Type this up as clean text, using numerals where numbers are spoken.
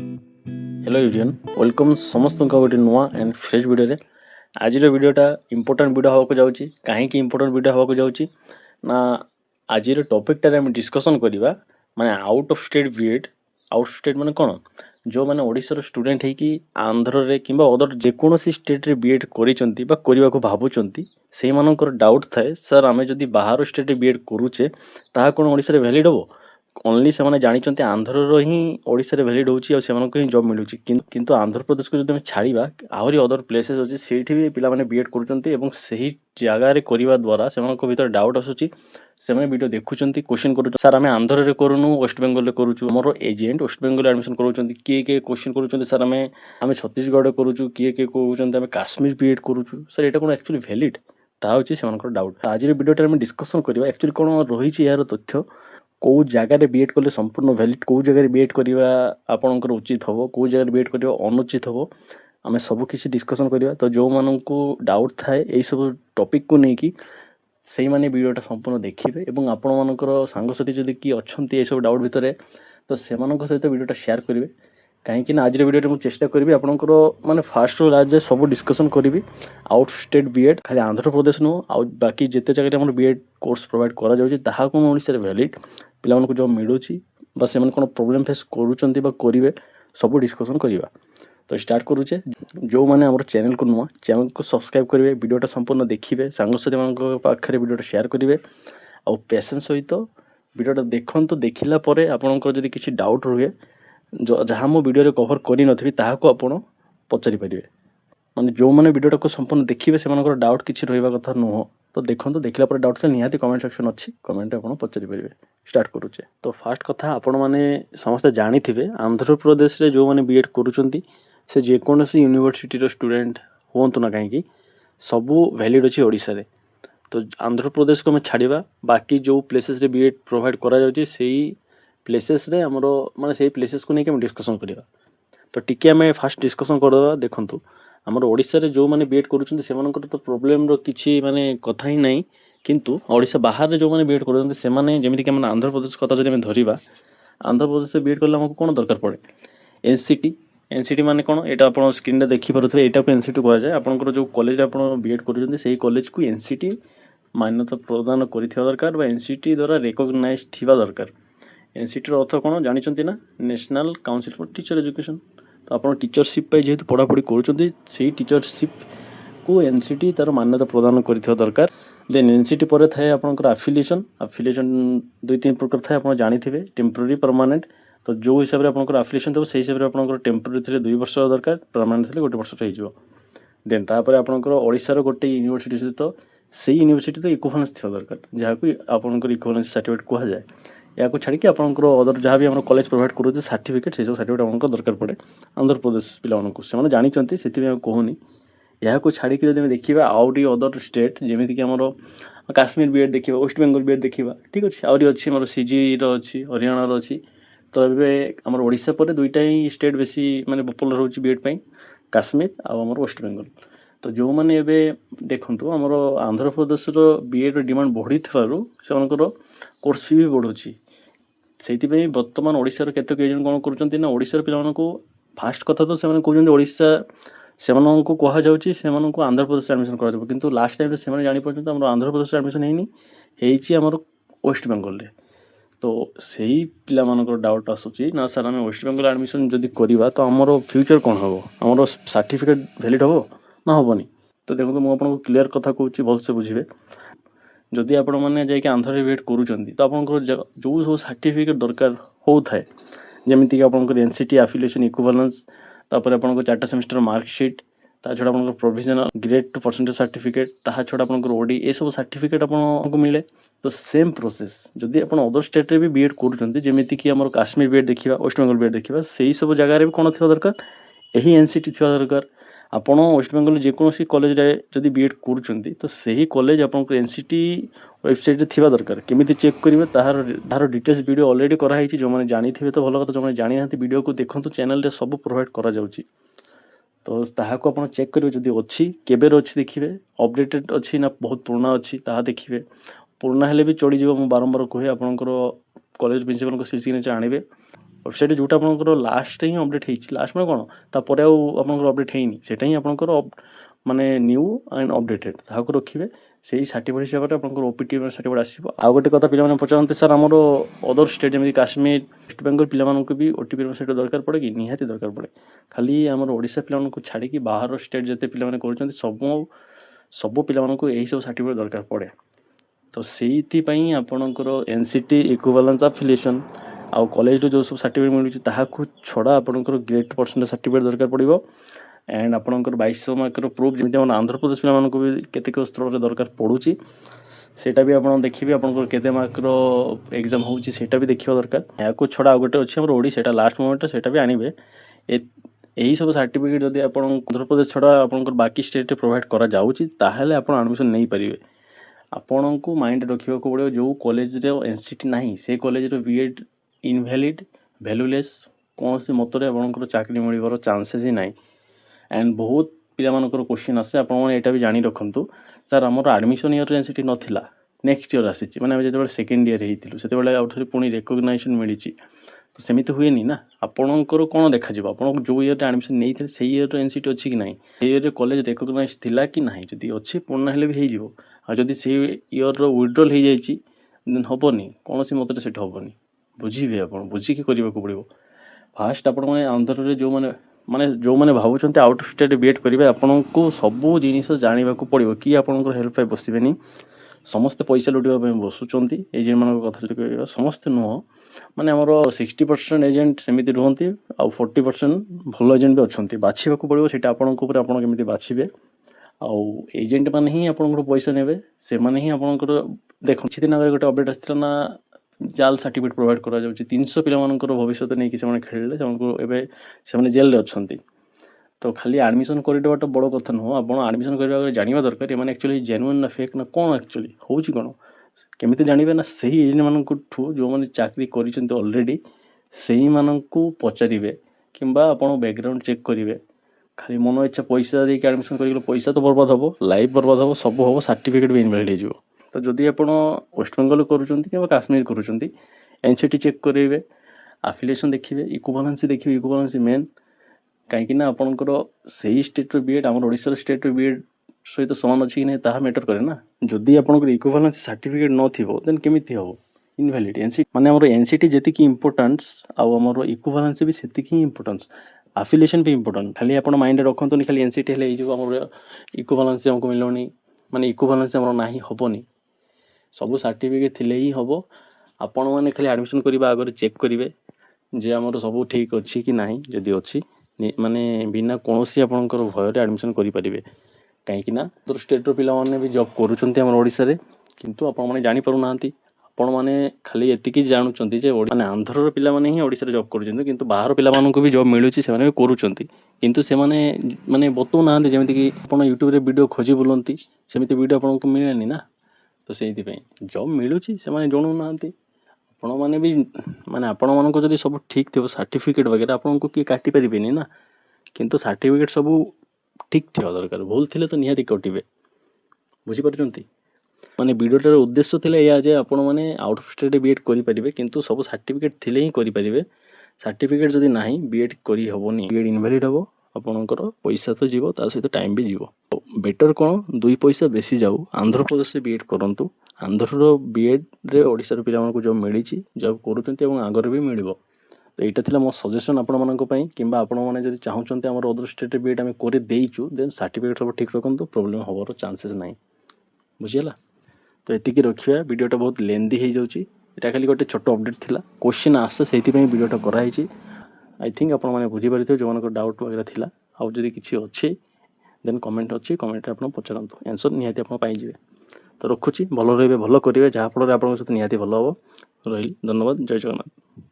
Hello everyone welcome समस्त गोटे नुआ एंड फ्रेश वीडियो आज वीडियोटा इंपोर्टेंट वीडियो होगा जाऊँगी कहीं इंपोर्टेंट वीडियो होगा जाऊँगी ना आज टॉपिकटारे आम डिस्कसन करवा माने out of state BEd out of state माने कौन जो मैंने ओडिशार स्टूडेंट है आंध्र रे कि अदर जेकोसी स्टेट रे बीएड करने को भावुंट से डाउट थाए सर आम जदि बाहर स्टेट बीएड करुचे ताहा कौन ओडिशा रे वैलिड हम ओनली से जानते आंध्र ही ओडिशा रे वैलिड होची और सेमानक ही जॉब मिलूची किंतु आंध्र प्रदेश को जब छाड़ीबा आहरी अदर प्लेसेस अच्छी सेठी भी पिला माने बीएड करूचंती एवं सही जगह रे करबा द्वारा सेमानक भीतर डाउट आसुची सेमाने वीडियो देखुचंती क्वेश्चन करू सर आमे आंध्र रे करूनु वेस्ट बेंगल रे करूचु हमरो एजेंट वेस्ट बेंगल एडमिशन करूचंती किए क्वेश्चन करूचंती सर आमे छत्तीसगढ़ रे करूचु किए कहउचंती आमे काश्मीर बीएड करूचु सर एटा कोन एक्चुअली वैलिड ता होची सेमानक डाउट आज रे वीडियो रे डिस्कशन करबा एक्चुअली कोन रहिची यार तथ्य कौ जगार बीएड कले संपूर्ण वैलिड कौ जगह बीएड करवा आपणकर उचित हम कौ जगह बीएड करवा अनुचित हम आम सबकि डिस्कसन करवा तो जो मानू डाउट थाए यही सब टॉपिक को लेकिन से मैंने वीडियोटा संपूर्ण देखिए और आपण मानकर सांगसाथी जदि किए अच्छा ये सब डाउट भितर तो से सहित वीडियोटा शेयर करेंगे कहीं आज वीडियो मुझे चेष्टा करी आपंकर माने फास्ट लास्ट जाए सब डिस्कसन करी आउट स्टेट बीएड खाली आंध्र प्रदेश नुह आ बाकी जिते जगह बीएड कोर्स प्रोवाइड करा कौन ओडिशा वैलिड पिला जॉब मिलूँ से कौन प्रोब्लेम फेस करेंगे सब डिस्कसन करवा तो स्टार्ट करुचे जो मैंने आम चैनल को नुआ चैनल को सब्सक्राइब करेंगे वीडियोटा संपूर्ण देखिए सांगसाथी मान पाखे वीडियोटा शेयर करेंगे आउ पेशेंस सहित वीडियोटा देखु देखला आपंकर जब किसी डाउट रुहे जहाँ मो वीडियो कवर करी नथिबी ताहाको आपण पचारि परिबे माने जो माने वीडियोटा को संपूर्ण देखिबे सेमानकर डाउट किछि रहइबा कथा नुह तो देखंतु देखला पर डाउट से निहाती कमेंट सेक्शन अछि कमेंट आपण पचारि परिबे स्टार्ट करूचे तो फास्ट कथा आपण माने समस्त जानिथिबे आंध्र प्रदेश रे जो माने बीएड करूचंती से जे कोनोसी यूनिवर्सिटी रो स्टूडेंट होंतु ना काहेकि सबु वैलिड अछि ओडिसा रे तो आंध्र प्रदेश को मैं छाड़ीबा बाकी जो प्लेसेस रे बीएड प्रोवाइड करा जाउची सेही प्लेसेस रे हमरो माने से प्लेसेस को लेकिन डिस्कसन करिया तो टिके आम फास्ट डिस्कसन करदेवा देखंतु हमर ओडिशा रे जो माने बीएड करूछन सेमानकर तो प्रॉब्लम रो किछि माने कथा ही नहीं किंतु ओडिशा बाहर रे जो माने बीएड करूछन से माने जेमिति कि हम आंध्र प्रदेश कथा जदि हम धरिबा आंध्र प्रदेश से बीएड करला हमको कोन दरकार पड़े एनसीटी माने कोन एटा आपण स्क्रीन रे देखि परथबे एटा को एनसीटी कहै जाय आपनकर जो कॉलेज आपण बीएड करूछन सेही कॉलेज को एनसीटी मान्यता प्रदान करिथिबा दरकार बा एनसीटी द्वारा रिकॉग्नाइज थिबा दरकार एनसीटी अर्थ कौन जानते ना national council for teacher education तो आप टीचरशिप जेहेतु पढ़ापढ़ी करुँच टीचरशिप को एनसीटी तार मान्यता प्रदान कर दरकार देन एनसीटी पर थाए आपंकर आफिलिएशन दुई तीन प्रकार थाए आप जानी टेम्पोरारी परमानेंट तो जो हिसाब से आपंकर आफिलिएशन थे से हिसाब से आपंकर टेम्पोरारी थे 2 वर्ष दरकार परमानेंट थे 1 वर्ष हो देन तापर आपंकर ओडिशार गोटे यूनिवर्सिटी सहित से यूनिवर्सिटी तो इक्विवेलेंस थी दरकार जहाँ को आपंकर इक्विवेलेंस सर्टिफिकेट कह जाए या छाड़ी आपंकर अदर जहाँ भी हम कॉलेज प्रोवाइड करूँ सर्टिफिकेट से सब सर्टिफिकेट आपको दरकार पड़े आंध्र प्रदेश पिलाମାନଙ୍କୁ ସେମାନେ ଜାଣିଛନ୍ତି ସେଥିପାଇଁ कहूनी यहाँ छाड़ी जब देखा आउटी अदर स्टेट जमीक आम काश्मीर बीएड देखा वेस्ट बेंगल बीएड देखा ठीक अच्छे आहरी अच्छी मोर सीजी अच्छी हरियाणा अच्छी तो ये आम ओडिशा पर दुईटा ही स्टेट बेसी माने पॉपुलर होची बीएड पाई काश्मीर आम वेस्ट बेंगल तो जो मैंने एबे देखंतु आमर आंध्र प्रदेश बीएड डिमांड बढ़ी से कोर्स फी भी बढ़ुची से बर्तमान ओडिशार केतक एजेंट कौन कर ओडिशार पिलाମାନଙ୍କୁ फास्ट कथा तो से कहते ओडिशा से कह जाऊँगी से आंध्र प्रदेश एडमिशन कर किंतु लास्ट टाइम से जापर आम आंध्र प्रदेश एडमिशन होनी आमर वेस्ट बेंगल रे तो सही पिला डाउट आसूची ना सर आम वेस्ट बेंगल एडमिशन जदि करवा तो आमर फ्यूचर कौन हम आमर सर्टिफिकेट वैलिड हम ना हेनी तो देखो मुझे क्लीयर कथा कहूँ भलसे बुझे जदि आपण मैंने जाकि आंध्र बीएड करूँ तो आपंकर जो सब सर्टिफिकेट दरकार होता है जमीक आप एनसीटी आफिलिएशन इक्विवेलेंस तापर आपंकर 4टा सेमेस्टर मार्कशीट ता छड़ा आपंकर provisional grade two percentage certificate ता छड़ा आपंकर ओडी ये सब सर्टिफिकेट आपको मिले तो सेम प्रोसेस जदि आप अदर स्टेट रे भी बीएड करूँ जमीक आम काश्मीर बीएड देखा वेस्ट बेंगल बीएड देखा से सब जगार भी कौन थी दरकार यही एनसीटी थी दरकार आपण वेस्ट बेंगल जेकोसी कॉलेज जदि बीएड करूँ तो सही कॉलेज आप एनसीटी वेबसाइट थी दरकार केमी चेक करेंगे तार डिटेल्स वीडियो ऑलरेडी कराई जो मैंने जानी थे तो भल कथा जो मैंने जानी ना वीडियो को देखो चैनल रे सब प्रोवाइड करा जाउची तो ताहाको आपण चेक करेंगे जदि अच्छी केबेर अच्छी देखिए अपडेटेड अच्छी ना बहुत पुराना अच्छी ताहा देखिए पुराना हेले भी चढ़ीज बारंबार कहे आपंकर कॉलेज प्रिंसिपल सिग्नेचर आनिबे वेबसाइट जोटा आपंकर लास्ट ही अपडेट होती लास्ट मैंने कौन तापर आपर अपडेट होनी सेटा ही आपंकर माने न्यू एंड अपडेटेड ताकू रखिए से सर्टिफिकेट हिसाब से आप ओपीटी सर्टिफिकेट आसो आ गोटे कथा पे पचारते सर आमर अदर स्टेट जमी काश्मीर वेस्ट बेंगल पिला भी ओटीपी सर्टिफिकेट दरकार पड़े कि निहाती दरकार पड़े खाली आमर ओडिशा पिला छाड़ी बाहर स्टेट जिते पिला कर सब पिला यही सब सर्टिफिकेट दरकार पड़े तो से आपणकर एनसीटी इक्विवेलेंस एफिलिएशन आउ कॉलेज जो सब सर्टिफिकेट मिलूँ छड़ा आपंकर ग्रेड परसेंट सर्टिफिकेट दरकार पड़ो एंड आपंकर 2200 मार्कर प्रूफ जमी आंध्र प्रदेश पिला भी केतेक स्तर में दरकार पड़ूँ सेटा भी आप देखिए आपंकर केते मार्कर एग्जाम होची सेटा भी देखिए दरकार या छड़ा गोटे अच्छे ओडी सेटा लास्ट मोमेंट सेटा भी आनिबे यही सब सर्टिफिकेट जदि आप आंध्र प्रदेश छड़ा आपंकर बाकी स्टेट प्रोवाइड करा जाउची ताहले आप एडमिशन नहीं पारिबे आपण को माइंड रखा पड़ो जो कॉलेज एनसीटी नहीं से कॉलेज बीएड इनवैलिड वैल्यूलेस कौन सी मतरे आपंकर चाकरी मिलवर चांसेस ही नहीं एंड बहुत पिलामानकर क्वेश्चन आसे आपटा भी जानी रखु सर आमर एडमिशन ईयर एनसीटी नाला नेक्स्ट ईयर आसी मैंने जो सेकेंड ईयर होती से आउे पुणी रेकग्नाइजेसन मिली तो सेमती हुए ना आपणकर कौन देखा आप जो ईयर एडमिशन नहीं थे से ईयर एनसीटी अच्छी कि ना ईयर कॉलेज रेकग्नाइज थिला कि ना जदि अच्छी पुराना हेल्ले भी हो आदि से ईयर विड्रॉल हो जाए हेनी कौन सी मत से हेनी बुझे आप बुझिकी करने को पड़ो फास्ट आपण मैंने आंध्र जो मैंने माने जो मैंने भावुं आउट ऑफ स्टेट बीएड करेंगे आपन को सबू जिन जानवा पड़ो कि आपंकर हेल्प पाई बसबेनि समस्ते पैसा लुटापी बसुँच एजेंट मान कथा जो कह समस्ते नुह माने आमर 60% एजेंट सेमती रुहति आ 40% भल एजेंट भी अच्छा बाछा पड़ो से आपमती बाछे आउ एजेंट मैंने ही आपंकर पैसा ने से मैंने ही आपंकर देख किसी दिन आगे गोटे अपडेट आसाला ना जाल सर्टिफिकेट प्रोवाइड करा 300 पिला भविष्य नहीं से खेलिले से जेल अच्छा तो खाली एडमिशन करदेटा बड़ कथा नुह आप एडमिशन करने जानवा दरकार ये एक्चुअली जेन्युइन ना फेक ना कौन एक्चुअली हूँ कौन केमी जानवे ना से एजेंट मानू जो मैंने चाकरी कर ऑलरेडी से पचारे कि आप बैकग्राउंड चेक करेंगे खाली मन इच्छा पैसा देके एडमिशन कर पैसा तो बर्बाद हम लाइफ बर्बाद हम सब हम सर्टिफिकेट भी इनवैलिड हो तो जदि आप वेस्ट बेंगल कर काश्मीर कर एनसीटी चेक करेंगे एफिलिएशन देखिए इक्विवेलेंसी देखिए इक्विवेलेंसी मेन कहीं आपंकर से स्टेट बीएड आम ओडिशा स्टेट बीएड सहित सामान अच्छी कि नहीं मैटर करे ना जदि आपंकर इक्विवेलेंसी सर्टिफिकेट नथिबो देन केमी हम इनवैलिड एनसीटी माने आमर एनसीटी जेतिकी इंपोर्टेंस आमर इक्विवेलेंसी भी सेतिकी ही इंपोर्टेंस एफिलिएशन भी इंपोर्टेंट खाली आप माइंड रखुनी खाली एनसीटी हेल्ले आमर इक्विवेलेंसी आमको मिलनी माने इक्विवेलेंसी आमर ना हेनी सब सर्टिफिकेट थिले ही हम आपण मैंने खाली एडमिशन करने आगे चेक करेंगे जे आमर सब ठीक अच्छी कि ना जदि अच्छी माने बिना कौन आपंकर भय एडमिशन करेंगे कहीं अदर स्टेट्र पिला भी जॉब करोशा किंतु आपने जापर ना आपण मैंने खाली एतिकी जानुंट माने आंध्र पिला ही ओडिशा जॉब कर बाहर पिला भी जॉब मिलूँ से किंतु से माने बतौ ना जमीक आप यूट्यूब वीडियो खोजी बुलांती सेमती वीडियो आपको मिलेनि ना तो से जॉब मिलूँ से जनाऊँ ना आपण मैंने भी माने आपण मान जब सब ठीक थी सर्टिफिकेट वगैरह आपन को किए काटी पारे ना किंतु सर्टिफिकेट सब ठीक थी दरकार भूल थे तो निहाती कटे बुझीपार माने वीडियोटार उद्देश्य थिले या जे आपण माने आउट ऑफ स्टेट बीएड करेंगे किंतु सब सर्टिफिकेट थिले ही करेंगे सर्टिफिकेट जदि ना बीएड करी हेनी बीएड इनवैलिड हम आपंकर पैसा तो जीव ता सहित टाइम भी जीव बेटर कौन 2 पैसा बेसी जाऊ आंध्र प्रदेश से बीएड करूँ आंध्र बीएड रे ओडिशा पिला जॉब मिली जॉब करूँ आगे भी मिल तो यहाँ था मो सजेसन आपण कि आपने चाहते आम अदर स्टेट बीएड आम कर देचु देन सर्टिफिकेट सब ठीक रखु प्रोब्लेम हबार चांसेस ना बुझीगला तो ये रखा वीडियोटा बहुत लेंदी हो जाऊँगी यहाँ खाली गोटे छोट अपडेट थिला क्वेश्चन आसे से वीडियोटा कराई आई थिंक आप बुझीपारे जो मान डाउट वगैरह थिला आउ जदि किसी अच्छे देन कमेंट अच्छी कमेंट आप पचारतु आंसर निहाती आप पाइबे तो रखुची भल रे भल करेंगे जहाँफल आप निहाती भल हम रही धन्यवाद जय जगन्नाथ।